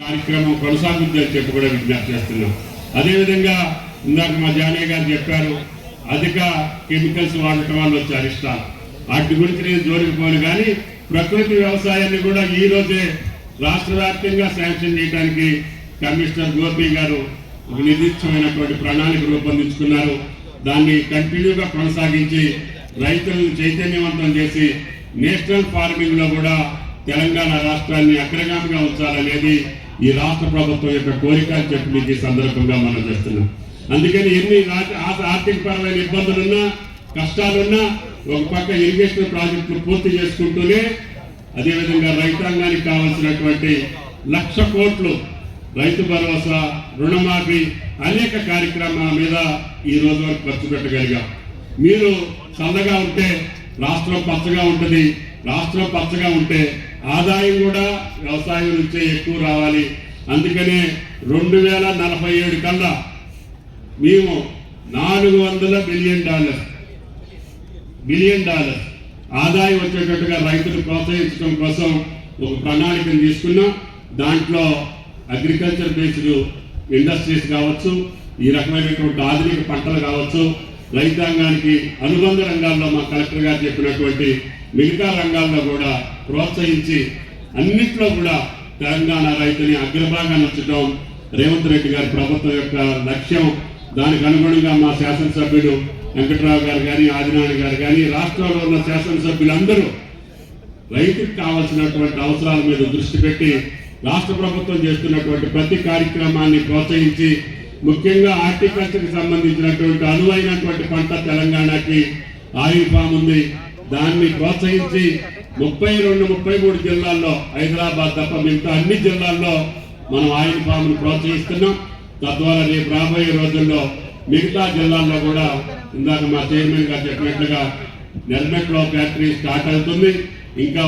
కార్యక్రమం కొనసాగుద్ది అని చెప్పి కూడా విజ్ఞప్తి చేస్తున్నాం. అదేవిధంగా ఇందాక మా జానయ్య గారు చెప్పారు, అధిక కెమికల్స్ వాడటం వల్ల వచ్చే అరిష్టాలు, వాటి గురించి నేను జోలికి పోను. కానీ ప్రకృతి వ్యవసాయాన్ని కూడా ఈ రోజే రాష్ట్ర వ్యాప్తంగా శాంక్షన్ చేయడానికి కమిషనర్ గోపి గారు ఒక నిర్దిష్టమైనటువంటి ప్రణాళిక రూపొందించుకున్నారు. దాన్ని కంటిన్యూగా కొనసాగించి రైతులను చైతన్యవంతం చేసి నేషనల్ ఫార్మింగ్ లో కూడా తెలంగాణ రాష్ట్రాన్ని అగ్రగామిగా ఉంచాలనేది ఈ రాష్ట్ర ప్రభుత్వం యొక్క కోరిక అని చెప్పి మీకు ఈ సందర్భంగా మనం చేస్తున్నాం. అందుకని ఎన్ని ఆర్థిక పరమైన ఇబ్బందులున్నా కష్టాలున్నా ఒక పక్క ఇరిగేషన్ ప్రాజెక్టులు పూర్తి చేసుకుంటూనే అదేవిధంగా రైతాంగానికి కావాల్సినటువంటి 1,00,000 కోట్లు రైతు భరోసా, రుణమాఫీ అనేక కార్యక్రమాల మీద ఈ రోజు వరకు ఖర్చు పెట్టగలిగాం. మీరు చల్లగా ఉంటే రాష్ట్రం పచ్చగా ఉంటుంది, రాష్ట్రం పచ్చగా ఉంటే ఆదాయం కూడా వ్యవసాయం నుంచే ఎక్కువ రావాలి. అందుకనే 2047 కల్లా మేము $400 బిలియన్ ఆదాయం వచ్చేటట్టుగా రైతులు ప్రోత్సహించడం కోసం ఒక ప్రణాళికను తీసుకున్నాం. దాంట్లో అగ్రికల్చర్ బేస్డ్ ఇండస్ట్రీస్ కావచ్చు, ఈ రకమైనటువంటి ఆధునిక పంటలు కావచ్చు, రైతాంగానికి అనుబంధ రంగాల్లో మా కలెక్టర్ గారు చెప్పినటువంటి మిగతా రంగాల్లో కూడా ప్రోత్సహించి అన్నిట్లో కూడా తెలంగాణ రైతుని అగ్రభాగాన్ని ఉంచడం రేవంత్ రెడ్డి గారి ప్రభుత్వం యొక్క లక్ష్యం. దానికి అనుగుణంగా మా శాసనసభ్యుడు వెంకట్రావు గారు కానీ, ఆదినారాయణ గారు కానీ, రాష్ట్రంలో ఉన్న శాసనసభ్యులందరూ రైతుకు కావాల్సినటువంటి అవసరాల మీద దృష్టి పెట్టి రాష్ట్ర ప్రభుత్వం చేస్తున్నటువంటి ప్రతి కార్యక్రమాన్ని ప్రోత్సహించి, ముఖ్యంగా హార్టికల్చర్కి సంబంధించినటువంటి అనువైనటువంటి పంట తెలంగాణకి ఆయిల్ ఫామ్ ఉంది, దాన్ని ప్రోత్సహించి 32-33 జిల్లాల్లో, హైదరాబాద్ తప్ప మిగతా అన్ని జిల్లాల్లో మనం ఆయిల్ ఫామ్ను ప్రోత్సహిస్తున్నాం. తద్వారా రేపు రాబోయే రోజుల్లో మిగతా జిల్లాల్లో కూడా ఇందాక మా చైర్మన్ గారు చెప్పినట్లుగా నెల్మెట్లో ఫ్యాక్టరీ స్టార్ట్ అవుతుంది. ఇంకా